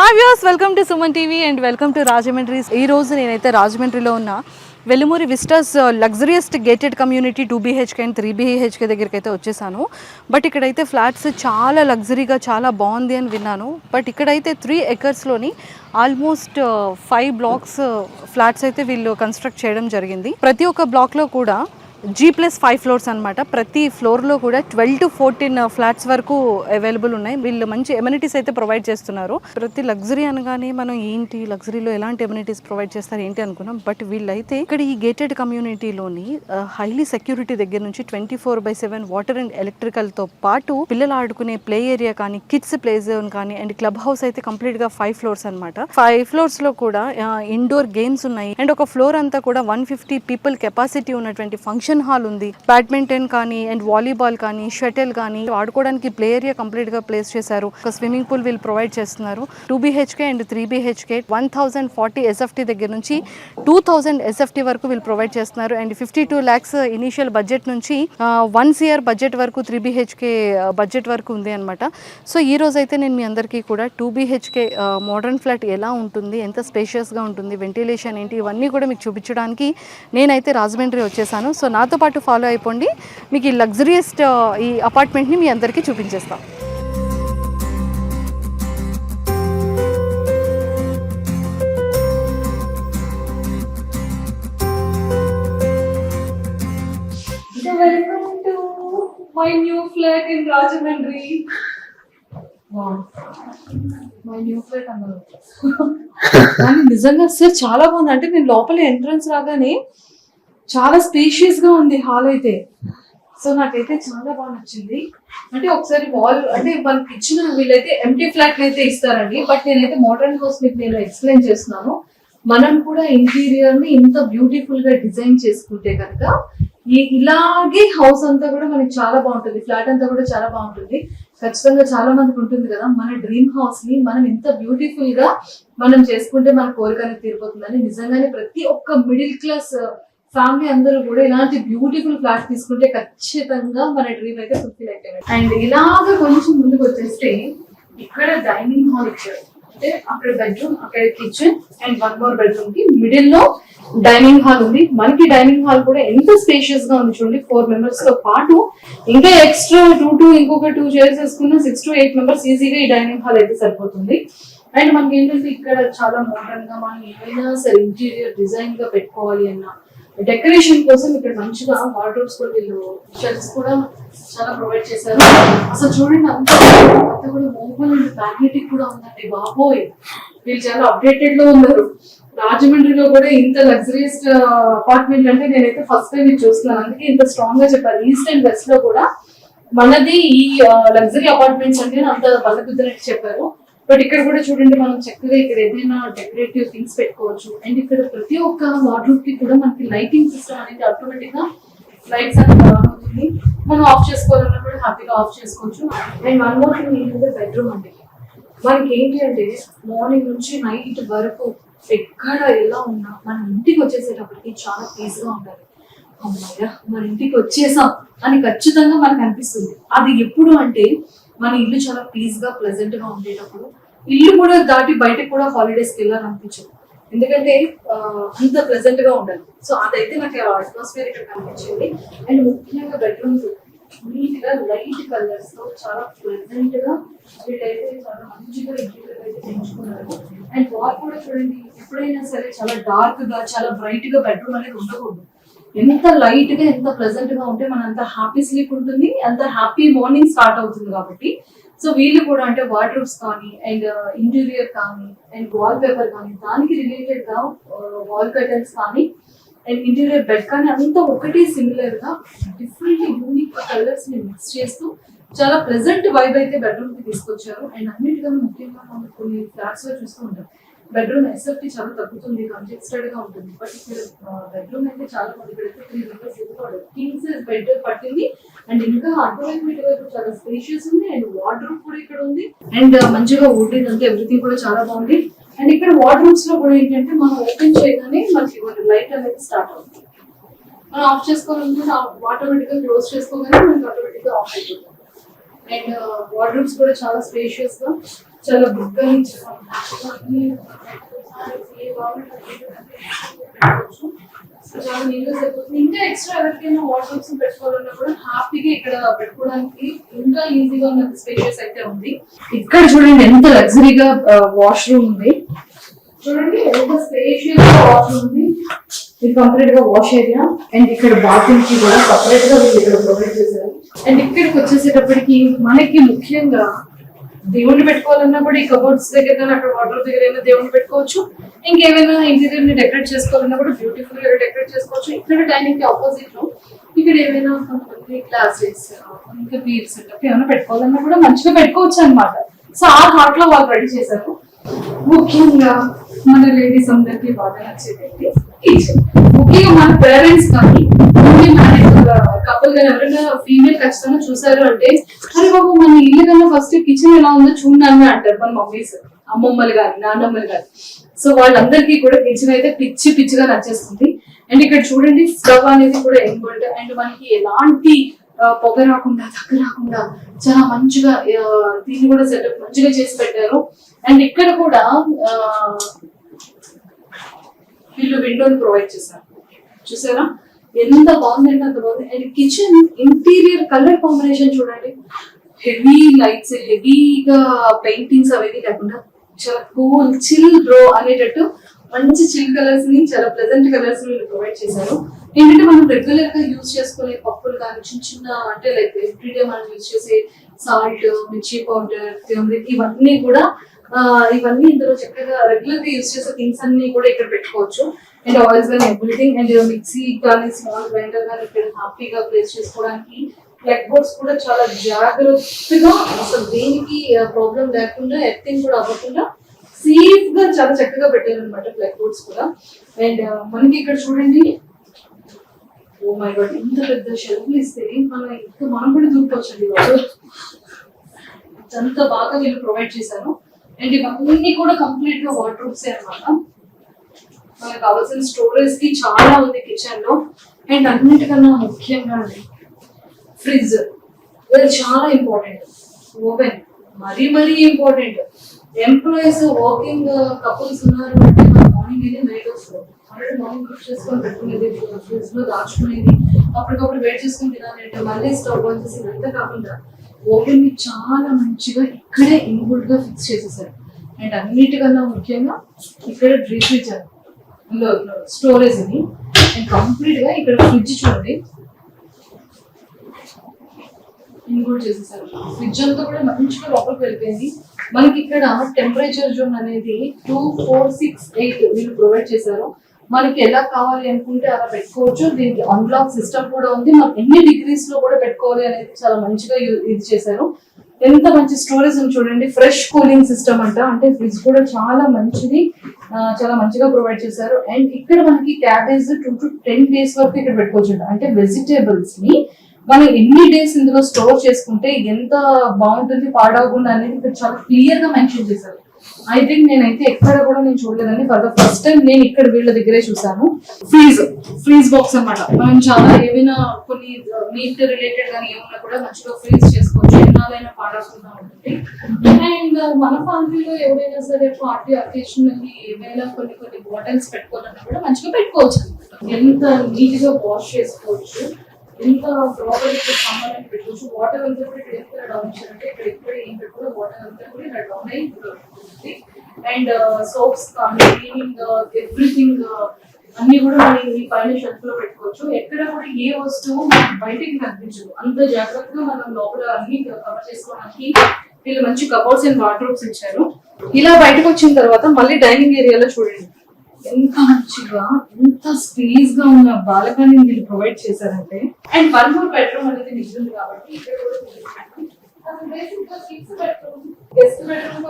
Hi viewers, welcome to Suman TV and welcome to Rajahmundry. ఈ రోజు నేనైతే రాజమండ్రిలో ఉన్న Velumuri Vistas luxurious gated community 2BHK and 3BHK దగ్గరికి అయితే వచ్చేసాను. బట్ ఇక్కడైతే ఫ్లాట్స్ చాలా లగ్జరీగా చాలా బాగుంది అని విన్నాను. బట్ ఇక్కడైతే 3 ఎకర్స్లోని ఆల్మోస్ట్ 5 బ్లాక్స్ ఫ్లాట్స్ అయితే వీళ్ళు కన్స్ట్రక్ట్ చేయడం జరిగింది. ప్రతి ఒక్క బ్లాక్లో కూడా G+5 ఫ్లోర్స్ అనమాట. ప్రతి ఫ్లోర్లో కూడా 12 to 14 ఫ్లాట్స్ వరకు అవైలబుల్ ఉన్నాయి. వీళ్ళు మంచి ఎమ్యూనిటీస్ అయితే ప్రొవైడ్ చేస్తున్నారు. ప్రతి లగ్జరీ అనగానే మనం ఏంటి లగ్జరీలో ఎలాంటి ఎమ్యూనిటీస్ ప్రొవైడ్ చేస్తారు ఏంటి అనుకున్నాం. బట్ వీళ్ళైతే ఇక్కడ ఈ గేటెడ్ కమ్యూనిటీలోని హైలీ సెక్యూరిటీ దగ్గర నుంచి 24/7 వాటర్ అండ్ ఎలక్ట్రికల్తో పాటు పిల్లలు ఆడుకునే ప్లే ఏరియా కానీ, కిడ్స్ ప్లే జోన్ కానీ అండ్ క్లబ్ హౌస్ అయితే కంప్లీట్గా 5 ఫ్లోర్స్ అనమాట. 5 ఫ్లోర్స్లో కూడా ఇండోర్ గేమ్స్ ఉన్నాయి. అండ్ ఒక ఫ్లోర్ అంతా కూడా 150 పీపుల్ కెపాసిటీ ఉన్నటువంటి ఫంక్షన్ హాల్ ఉంది. బ్యాడ్మింటన్ కానీ అండ్ వాలీబాల్ కానీ, షటిల్ కానీ ఆడుకోవడానికి ప్లే ఏరియా కంప్లీట్ గా ప్లేస్ చేశారు. ఒక స్విమ్మింగ్ పూల్ వీళ్ళు ప్రొవైడ్ చేస్తున్నారు. 2BHK అండ్ 3BHK 1040 SFT దగ్గర నుంచి 2000 SFT వరకు వీళ్ళు ప్రొవైడ్ చేస్తున్నారు. అండ్ 52 lakhs ఇనిషియల్ బడ్జెట్ నుంచి 1 CR బడ్జెట్ వరకు 3BHK బడ్జెట్ వరకు ఉంది అనమాట. సో ఈ రోజు అయితే నేను మీ అందరికీ కూడా 2BHK మోడర్న్ ఫ్లాట్ ఎలా ఉంటుంది, ఎంత స్పేషియస్ గా ఉంటుంది, వెంటిలేషన్ ఏంటి, ఇవన్నీ కూడా మీకు చూపించడానికి నేనైతే రాజమండ్రి వచ్చేసాను. సో నాతో పాటు ఫాలో అయిపోండి. మీకు ఈ లగ్జరియస్ట్ ఈ అపార్ట్మెంట్ని మీ అందరికీ చూపించేస్తాం. Welcome to my new flat in Rajahmundry. My new flat అన్నారు కానీ నిజంగా సార్ చాలా బాగుంది. అంటే నేను లోపల ఎంట్రన్స్ రాగానే చాలా స్పేషియస్ గా ఉంది హాల్ అయితే. సో నాకైతే చాలా బాగా నచ్చింది. అంటే ఒకసారి వాల్ అంటే మనకి ఇచ్చిన వీళ్ళైతే ఎంటీ ఫ్లాట్ అయితే ఇస్తారండి. బట్ నేనైతే మోడర్న్ హౌస్ మీకు నేను ఎక్స్ప్లెయిన్ చేస్తున్నాను. మనం కూడా ఇంటీరియర్ ని ఇంత బ్యూటిఫుల్ గా డిజైన్ చేసుకుంటే కనుక ఇలాగే హౌస్ అంతా కూడా మనకి చాలా బాగుంటుంది. ఫ్లాట్ అంతా కూడా చాలా బాగుంటుంది. ఖచ్చితంగా చాలా మందికి ఉంటుంది కదా, మన డ్రీమ్ హౌస్ ని మనం ఇంత బ్యూటిఫుల్ గా మనం చేసుకుంటే మన కోరిక అనేది తీరిపోతుందని. నిజంగానే ప్రతి ఒక్క మిడిల్ క్లాస్ ఫ్యామిలీ అందరూ కూడా ఇలాంటి బ్యూటిఫుల్ ఫ్లాట్ తీసుకుంటే ఖచ్చితంగా మన డ్రీమ్ అయితే ఫుల్ఫిల్ అయిపోయింది. అండ్ ఇలాగా కొంచెం ముందుకు వచ్చేస్తే ఇక్కడ డైనింగ్ హాల్ ఇచ్చారు. అంటే అక్కడ బెడ్రూమ్, అక్కడ కిచెన్ అండ్ 1 more బెడ్రూమ్ కి మిడిల్ లో డైనింగ్ హాల్ ఉంది. మనకి డైనింగ్ హాల్ కూడా ఎంత స్పేషియస్ గా ఉంది చూడండి. 4 members తో పాటు ఇంకా ఎక్స్ట్రా 2 ఇంకొక 2 చైర్స్ వేసుకున్న 6 to 8 members ఈజీగా ఈ డైనింగ్ హాల్ అయితే సరిపోతుంది. అండ్ మనకి ఏంటంటే ఇక్కడ చాలా మోడర్న్ గా మనం ఏమైనా సరే ఇంటీరియర్ డిజైన్ గా పెట్టుకోవాలి అన్నా, డెకరేషన్ కోసం ఇక్కడ మంచిగా వార్డ్రోబ్స్ కూడా వీళ్ళు షెల్ఫ్స్ కూడా చాలా ప్రొవైడ్ చేశారు. అసలు చూడండి అంతా కూడా మోబైల్ అండ్ మ్యాగ్నెటిక్ కూడా ఉందండి. బాబోయ్, వీళ్ళు చాలా అప్డేటెడ్ లో ఉన్నారు. రాజమండ్రిలో కూడా ఇంత లగ్జరియస్ అపార్ట్మెంట్ అంటే నేనైతే ఫస్ట్ టైం ఇది చూస్తున్నాను. అందుకే ఇంత స్ట్రాంగ్ గా చెప్పారు. ఈస్ట్ అండ్ వెస్ట్ లో కూడా మనది ఈ లగ్జరీ అపార్ట్మెంట్స్ అంటే అంత బలకుద్దనట్టు చెప్పారు. బట్ ఇక్కడ కూడా చూడండి, మనం చక్కగా ఇక్కడ ఏదైనా డెకరేటివ్ థింగ్స్ పెట్టుకోవచ్చు. అండ్ ఇక్కడ ప్రతి ఒక్క వార్డ్రోబ్ కి కూడా మనకి లైటింగ్ సిస్టమ్ అనేది ఆటోమేటిక్ గా లైట్స్ అనేది ఆన్ అవుతుంది. మనం ఆఫ్ చేసుకోవాలన్నా కూడా హ్యాపీగా ఆఫ్ చేసుకోవచ్చు. అండ్ 1 more thing ఏంటంటే బెడ్రూమ్ అండి. మనకి ఏంటి అంటే మార్నింగ్ నుంచి నైట్ వరకు ఎక్కడ ఎలా ఉన్నా మన ఇంటికి వచ్చేసేటప్పటికి చాలా పీస్ గా ఉండాలి. అమ్మాయ్యా మన ఇంటికి వచ్చేసాం అని ఖచ్చితంగా మనకు అనిపిస్తుంది. అది ఎప్పుడు అంటే మన ఇల్లు చాలా పీస్ గా ప్లెజెంట్ గా ఉండేటప్పుడు. ఇల్లు కూడా దాటి బయటకు కూడా హాలిడేస్ కి వెళ్ళాలనిపించదు, ఎందుకంటే అంత ప్లెజెంట్ గా ఉండాలి. సో అదైతే నాకు అట్మాస్ఫియర్ ఇక్కడ కనిపించింది. అండ్ ముఖ్యంగా బెడ్రూమ్స్ నీట్ గా లైట్ కలర్స్ తో చాలా ప్లెజెంట్ గా వీళ్ళైతే చాలా మంచిగా ఇంటీరియర్ అయితే పెంచుకున్నారు. అండ్ వాల్ కూడా చూడండి, ఎప్పుడైనా సరే చాలా డార్క్ గా చాలా బ్రైట్ గా బెడ్రూమ్ అనేది ఉండకూడదు. ఎంత లైట్ గా ఎంత ప్లెజెంట్ గా ఉంటే మన అంత హ్యాపీ స్లీప్ ఉంటుంది, అంత హ్యాపీ మార్నింగ్ స్టార్ట్ అవుతుంది. కాబట్టి సో వీళ్ళు కూడా అంటే వార్డ్రోబ్స్ కానీ అండ్ ఇంటీరియర్ కానీ అండ్ వాల్ పేపర్ కానీ దానికి రిలేటెడ్ గా వాల్ కర్టన్స్ కానీ అండ్ ఇంటీరియర్ బెడ్ కానీ అంతా ఒకటి సిమిలర్ గా డిఫరెంట్ యూనిక్ కలర్స్ ని మిక్స్ చేస్తూ చాలా ప్లెజెంట్ వైబ్ అయితే బెడ్రూమ్ కి తీసుకొచ్చారు. అండ్ అన్నిటికన్నా ముఖ్యంగా మనం కొన్ని ఫ్లాట్స్ లో చూస్తూ ఉంటాం బెడ్రూమ్ SFT చాలా తగ్గుతుంది, కంజెస్టెడ్ గా ఉంటుంది. బట్ ఇక్కడ బెడ్రూమ్ అయితే చాలా మంది పెడితే 3 members ఇవ్వకూడదు. కింగ్ సైజ్ బెడ్ పట్టింది. అండ్ ఇంకా అటువైపు ఇటువైపు చాలా స్పేషియస్ ఉంది. అండ్ వార్డ్రోబ్ కూడా ఇక్కడ ఉంది. అండ్ మంచిగా వుడ్ అంటే ఎవ్రీథింగ్ కూడా చాలా బాగుంది. అండ్ ఇక్కడ వార్డ్రోబ్స్ లో కూడా ఏంటంటే మనం ఓపెన్ చేయగానే మనకి లైట్ అనేది స్టార్ట్ అవుతుంది. మనం ఆఫ్ చేసుకోవాలనుకుంటే ఆటోమేటిక్ గా క్లోజ్ చేసుకోగానే మనకి ఆటోమేటిక్ గా ఆఫ్ అయిపోతుంది. అండ్ వార్డ్రోబ్స్ కూడా చాలా స్పేషియస్ గా చాలా బిగ్గా చాలా నీట్గా సరిపోతుంది. ఇంకా ఎక్స్ట్రా ఎవరికైనా వాష్రూమ్స్ పెట్టుకోవాలన్నా కూడా హ్యాపీగా ఇక్కడ పెట్టుకోవడానికి ఇంకా ఈజీగా ఉన్న స్పేషియస్ అయితే ఉంది. ఇక్కడ చూడండి ఎంత లగ్జరీగా వాష్రూమ్ ఉంది. చూడండి ఎంత స్పేషియస్ గా వాష్రూమ్ ఉంది. ఇది కంప్లీట్ గా వాష్ ఏరియా అండ్ ఇక్కడ బాత్రూమ్ కి కూడా సపరేట్ గా వీళ్ళు ఇక్కడ ప్రొవైడ్ చేశారు. అండ్ ఇక్కడికి వచ్చేసేటప్పటికి మనకి ముఖ్యంగా దేవుణ్ణి పెట్టుకోవాలన్నా కూడా ఈ కబోర్డ్స్ దగ్గర కానీ అక్కడ వాటర్ దగ్గర అయినా దేవుణ్ణి పెట్టుకోవచ్చు. ఇంకేమైనా ఇంటీరియర్ ని డెకరేట్ చేసుకోవాలన్నా కూడా బ్యూటిఫుల్ గా డెకరేట్ చేసుకోవచ్చు. ఇక్కడ డైనింగ్ కి ఆపోజిట్ లో ఇక్కడ ఏమైనా కొంతమంది క్లాసెస్ ఇంకా బీర్ సెటప్ ఏమైనా పెట్టుకోవాలన్నా కూడా మంచిగా పెట్టుకోవచ్చు అనమాట. సో ఆ థాట్ లో వాళ్ళు రెడీ చేశారు. ముఖ్యంగా మన లేడీస్ అందరికి బాగా నచ్చేది కిచెన్. ముఖ్యంగా మన పేరెంట్స్ కానీ కపుల్ కానీ ఎవరైనా ఫీమేల్ ఖచ్చితంగా చూసారు అంటే అరే బాబు మన ఇల్లు కన్నా ఫస్ట్ కిచెన్ ఎలా ఉందో చూడాలని అంటారు మన మమ్మీస్, అమ్మమ్మలు కానీ నాన్నమ్మలు కానీ. సో వాళ్ళందరికీ కూడా కిచెన్ అయితే పిచ్చి పిచ్చిగా నచ్చేస్తుంది. అండ్ ఇక్కడ చూడండి స్టవ్ అనేది కూడా ఇన్బిల్ట్ అండ్ మనకి ఎలాంటి పొగ రాకుండా దగ్గర రాకుండా చాలా మంచిగా దీన్ని కూడా సెటప్ మంచిగా చేసి పెట్టారు. అండ్ ఇక్కడ కూడా వీళ్ళు విండోని ప్రొవైడ్ చేశారు. చూసారా ఎంత బాగుంది అంటే అంత బాగుంది. And kitchen interior colour combination చూడండి, హెవీ లైట్స్ హెవీగా పెయింటింగ్స్ అవేవి లేకుండా చాలా కూల్ చిల్ బ్రో అనేటట్టు మంచి చిల్ కలర్స్ ని చాలా ప్లెజెంట్ కలర్స్ ని ప్రొవైడ్ చేశారు. ఏంటంటే మనం రెగ్యులర్ గా యూజ్ చేసుకునే పప్పులు కానీ చిన్న చిన్న అంటే లైక్ ఎవ్రీడే మనం యూజ్ చేసే సాల్ట్, మిర్చి పౌడర్, టర్మరిక్ ఇవన్నీ కూడా ఇవన్నీ ఇందులో చక్కగా రెగ్యులర్ గా యూజ్ చేసే థింగ్స్ అన్ని కూడా ఇక్కడ పెట్టుకోవచ్చు. అండ్ ఆయిల్స్ కానీ ఎవ్రీథింగ్ అండ్ మిక్సీ కానీ స్మాల్ గ్రైండర్ కానీ ఇక్కడ హ్యాపీగా ప్లేస్ చేసుకోవడానికి. ప్లగ్ బోర్డ్స్ కూడా చాలా జాగ్రత్తగా అసలు దేనికి ప్రాబ్లం లేకుండా ఎర్తింగ్ కూడా అవ్వకుండా సేఫ్ గా చాలా చక్కగా పెట్టారు అనమాట ప్లగ్ బోర్డ్స్ కూడా. అండ్ మనకి ఇక్కడ చూడండి ఓ మై గాడ్ ఇంత పెద్ద షెల్ఫ్లు ఇస్తే మనం కూడా దూరుకోవచ్చండి వాళ్ళు అంత బాగా వీళ్ళు ప్రొవైడ్ చేశారు. అండ్ ఇవన్నీ కూడా కంప్లీట్ గా వార్డ్రోబ్స్ అనమాట. మనకు కావాల్సిన స్టోరేజ్ కి చాలా ఉంది కిచెన్ లో. అండ్ అన్నిటికన్నా ముఖ్యంగా ఫ్రిడ్జ్ చాలా ఇంపార్టెంట్. ఓవెన్ మరీ ఇంపార్టెంట్. ఎంప్లాయీస్ వర్కింగ్ కపుల్స్ ఉన్నారు అంటే మనం మార్నింగ్ వెళ్ళి నైట్ వస్తుంది ఆల్రెడీ మార్నింగ్ కుక్ చేసుకొని పెట్టుకునేది ఫ్రిడ్జ్ లో దాచుకునేది అప్పటికప్పుడు వెయిట్ చేసుకుని తినాలి అంటే మళ్ళీ స్టవ్ ఆన్ చేసి ఇదంతా కాకుండా ఓవెన్ ని చాలా మంచిగా ఇక్కడే ఇన్బుల్ట్ గా ఫిక్స్ చేసేసారు. అండ్ అన్నిటికన్నా ముఖ్యంగా ఇక్కడ రీఫ్రిజర్ స్టోరేజ్ ఇది. అండ్ కంప్లీట్ గా ఇక్కడ ఫ్రిడ్జ్ చూడండి ఇన్క్లూడ్ చేసేసారు. ఫ్రిడ్జ్ అంతా కూడా మంచిగా లోపలికి వెళ్ళిపోయింది. మనకి ఇక్కడ టెంపరేచర్ జోన్ అనేది 2, 4, 6, 8 వీళ్ళు ప్రొవైడ్ చేశారు. మనకి ఎలా కావాలి అనుకుంటే అలా పెట్టుకోవచ్చు. దీనికి అన్లాక్ సిస్టమ్ కూడా ఉంది. మనం ఎన్ని డిగ్రీస్ లో కూడా పెట్టుకోవాలి అనేది చాలా మంచిగా ఇది చేశారు. ఎంత మంచి స్టోరేజ్ ఉంది చూడండి. ఫ్రెష్ కూలింగ్ సిస్టమ్ అంటే ఫ్రిడ్జ్ కూడా చాలా మంచిది, చాలా మంచిగా ప్రొవైడ్ చేశారు. అండ్ ఇక్కడ మనకి క్యాబేజ్ 2 to 10 days వరకు ఇక్కడ పెట్టుకోవచ్చు. అంటే వెజిటేబుల్స్ ని మనం ఎన్ని డేస్ ఇందులో స్టోర్ చేసుకుంటే ఎంత బాగుంటుంది పాడవకుండా అనేది ఇక్కడ చాలా క్లియర్ గా మెన్షన్ చేశారు. ఐ థింక్ నేనైతే ఎక్కడ కూడా నేను చూడలేదండి. ఫర్ ద ఫస్ట్ టైం నేను ఇక్కడ వీళ్ళ దగ్గరే చూసాను. ఫ్రీజ్ బాక్స్ అన్నమాట. మనం చాలా ఏమైనా కొన్ని మీట్ రిలేటెడ్ గా ఏమన్నా కూడా మంచిగా ఫ్రీజ్ చేసుకోవచ్చు, ఎన్నాళ్ళైనా పాడకుండా ఉంటుంది. అండ్ మన ఫ్యామిలీలో ఎవరైనా సరే పార్టీ అకేషనల్లీ ఏమైనా కొన్ని బాటిల్స్ పెట్టుకోవాలన్నా కూడా మంచిగా పెట్టుకోవచ్చు అనమాట. ఎంత నీట్ గా వాష్ చేసుకోవచ్చు, ఎంత ప్రాపర్ సామాన్ పెట్టుకోవచ్చు. వాటర్ అంతా కూడా ఇక్కడ ఎంత డౌన్ చేయాలంటే ఇక్కడ ఏం పెట్టుకోవాలి వాటర్ అంతా కూడా ఇలా డౌన్ అయ్యి ఉంటుంది. అండ్ సోప్స్ కానీ క్లీనింగ్ ఎవ్రీథింగ్ అన్ని కూడా మనం ఈ పైన షెల్ఫ్ లో పెట్టుకోవచ్చు. ఎక్కడ కూడా ఏ వస్తువు బయటికి కనిపించదు. అంత జాగ్రత్తగా మనం లోపల అన్ని కవర్ చేసుకోవడానికి వీళ్ళు మంచి కబోర్డ్స్ అండ్ వార్డ్రోబ్స్ ఇచ్చారు. ఇలా బయటకు వచ్చిన తర్వాత మళ్ళీ డైనింగ్ ఏరియాలో చూడండి ఎంత మంచిగా ఎంత స్పేస్ గా ఉన్న బాల్కనీ వీళ్ళు ప్రొవైడ్ చేశారంటే. అండ్ 1 more బెడ్రూమ్ అనేది మిగిలింది కాబట్టి ఇక్కడ కూడా గెస్ట్ బెడ్రూమ్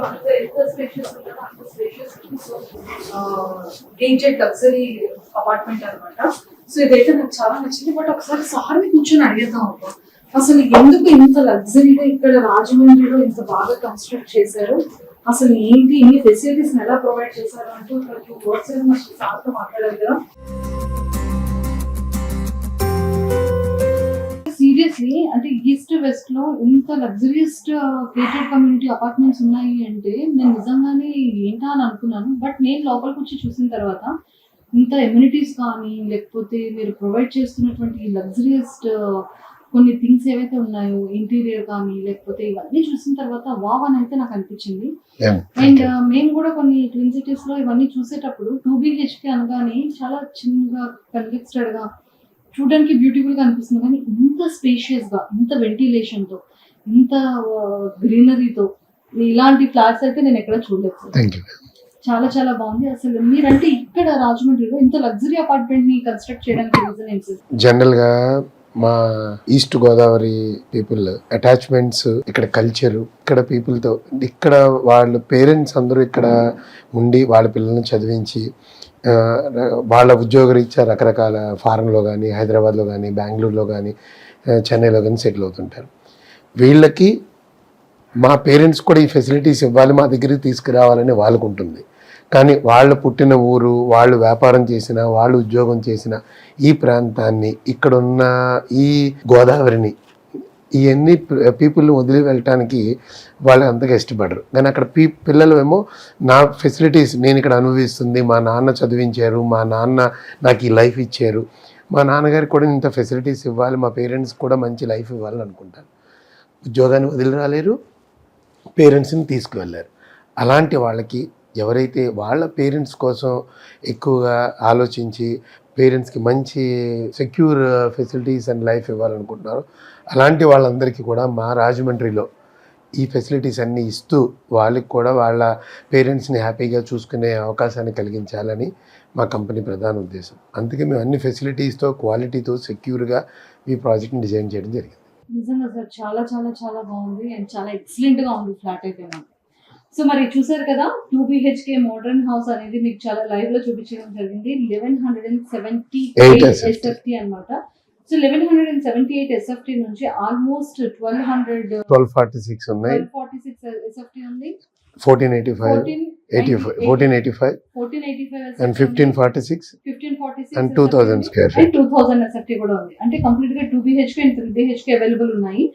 అంతా ఎంత స్పేషియస్ ఉంటుందో అంత స్పేషియస్ గేజెడ్ లగ్జరీ అపార్ట్మెంట్ అనమాట. సో ఇదైతే నాకు చాలా నచ్చింది. బట్ ఒకసారి సార్ని కూర్చొని అడిగేద్దాం అనుకో అసలు ఎందుకు ఇంత లగ్జరీగా ఇక్కడ రాజమండ్రిలో ఇంత బాగా కన్స్ట్రక్ట్ చేశారు, అసలు ఏంటి ఇన్ని ఫెసిలిటీస్ ఎలా ప్రొవైడ్ చేశారు అంటూ వర్డ్స్ సార్తో మాట్లాడారు కదా. సీరియస్ వచ్చేసి అంటే ఈస్ట్ వెస్ట్ లో ఇంత లగ్జరియస్ గేటెడ్ కమ్యూనిటీ అపార్ట్మెంట్స్ ఉన్నాయి అంటే నేను నిజంగానే ఏంటా అని అనుకున్నాను. బట్ నేను లోపలికి వచ్చి చూసిన తర్వాత ఇంత ఎమ్యూనిటీస్ కానీ లేకపోతే మీరు ప్రొవైడ్ చేస్తున్నటువంటి లగ్జరియస్ కొన్ని థింగ్స్ ఏవైతే ఉన్నాయో ఇంటీరియర్ కానీ లేకపోతే ఇవన్నీ చూసిన తర్వాత వావ్ అని అయితే నాకు అనిపించింది. అండ్ మేము కూడా కొన్ని ట్విన్ సిటీస్ లో ఇవన్నీ చూసేటప్పుడు 2BHK అనగానే చాలా చిన్నగా కన్వెక్స్టెడ్ గా చూడడానికి బ్యూటిఫుల్ గా అనిపిస్తుంది, కానీ ఇంత స్పేషియస్ గా ఇంత వెంటిలేషన్ తో ఇంత గ్రీనరీతో ఇలాంటి ఫ్లాట్స్ అయితే నేను ఎక్కడ చూడలేదు. చాలా చాలా బాగుంది. అసలు మీరంటే ఇక్కడ రాజమండ్రిలో ఇంత లగ్జరీ అపార్ట్మెంట్ ని కన్స్ట్రక్ట్ చేయడానికి రీజన్ ఏంటి? జనరల్ గా మా ఈస్ట్ గోదావరి పీపుల్ అటాచ్మెంట్స్, ఇక్కడ కల్చర్, ఇక్కడ పీపుల్తో, ఇక్కడ వాళ్ళ పేరెంట్స్ అందరూ ఇక్కడ ఉండి వాళ్ళ పిల్లల్ని చదివించి వాళ్ళ ఉద్యోగరీత్యా రకరకాల ఫారెన్లో కానీ హైదరాబాద్లో కానీ బెంగళూరులో కానీ చెన్నైలో కానీ సెటిల్ అవుతుంటారు. వీళ్ళకి మా పేరెంట్స్ కూడా ఈ ఫెసిలిటీస్ ఇవ్వాలి, మా దగ్గరికి తీసుకురావాలని వాళ్ళకు ఉంటుంది. కానీ వాళ్ళు పుట్టిన ఊరు, వాళ్ళు వ్యాపారం చేసిన, వాళ్ళు ఉద్యోగం చేసిన ఈ ప్రాంతాన్ని, ఇక్కడున్న ఈ గోదావరిని, ఇవన్నీ పీపుల్ని వదిలి వెళ్ళటానికి వాళ్ళు అంతగా ఇష్టపడరు. కానీ అక్కడ పిల్లలు ఏమో నా ఫెసిలిటీస్ నేను ఇక్కడ అనుభవిస్తుంది, మా నాన్న చదివించారు, మా నాన్న నాకు ఈ లైఫ్ ఇచ్చారు, మా నాన్నగారికి కూడా ఇంత ఫెసిలిటీస్ ఇవ్వాలి, మా పేరెంట్స్ కూడా మంచి లైఫ్ ఇవ్వాలని అనుకుంటారు. ఉద్యోగాన్ని వదిలి రాలేరు, పేరెంట్స్ని తీసుకువెళ్ళారు. అలాంటి వాళ్ళకి ఎవరైతే వాళ్ళ పేరెంట్స్ కోసం ఎక్కువగా ఆలోచించి పేరెంట్స్కి మంచి సెక్యూర్ ఫెసిలిటీస్ అండ్ లైఫ్ ఇవ్వాలనుకుంటున్నారో అలాంటి వాళ్ళందరికీ కూడా మా రాజమండ్రిలో ఈ ఫెసిలిటీస్ అన్నీ ఇస్తూ వాళ్ళకి కూడా వాళ్ళ పేరెంట్స్ని హ్యాపీగా చూసుకునే అవకాశాన్ని కలిగించాలని మా కంపెనీ ప్రధాన ఉద్దేశం. అందుకే మేము అన్ని ఫెసిలిటీస్తో, క్వాలిటీతో, సెక్యూర్గా ఈ ప్రాజెక్ట్ని డిజైన్ చేయడం జరిగింది. నిజంగా సార్ చాలా చాలా చాలా బాగుంది అండ్ చాలా ఎక్సలెంట్గా ఉంది ఫ్లాట్ అయితే నాకు. సో మరి చూసారు కదా 2BHK మోడర్న్ హౌస్ అనేది మీకు చాలా లైవ్ లో చూపించడం జరిగింది. 1178 SFT అన్నమాట. సో 1178 SFT నుంచి ఆల్మోస్ట్ 1246 ఉన్నాయి, 1246 SFT ఉంది, 1485 and 1546 and 2000 square feet, 2000 SFT కూడా ఉంది. అంటే కంప్లీట్ గా 2BHK అండ్ 3BHK అవైలబుల్ ఉన్నాయి.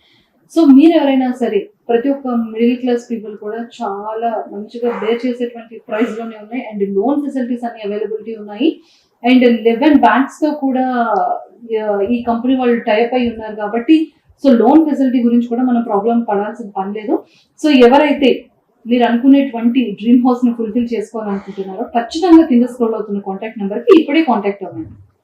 సో మీరు ఎవరైనా సరే ప్రతి ఒక్క మిడిల్ క్లాస్ పీపుల్ కూడా చాలా మంచిగా బేర్ చేసేటువంటి ప్రైస్ లోనే ఉన్నాయి అండ్ లోన్ ఫెసిలిటీస్ అన్ని అవైలబిలిటీ ఉన్నాయి. అండ్ 11 బ్యాంక్స్ తో కూడా ఈ కంపెనీ వాళ్ళు టైప్ అయి ఉన్నారు కాబట్టి సో లోన్ ఫెసిలిటీ గురించి కూడా మనం ప్రాబ్లం పడాల్సిన పని లేదు. సో ఎవరైతే మీరు అనుకునేటువంటి డ్రీమ్ హౌస్ ని ఫుల్ఫిల్ చేసుకోవాలనుకుంటున్నారో ఖచ్చితంగా కింద స్క్రోల్ అవుతున్న కాంటాక్ట్ నెంబర్ కి ఇప్పుడే కాంటాక్ట్ అవ్వండి.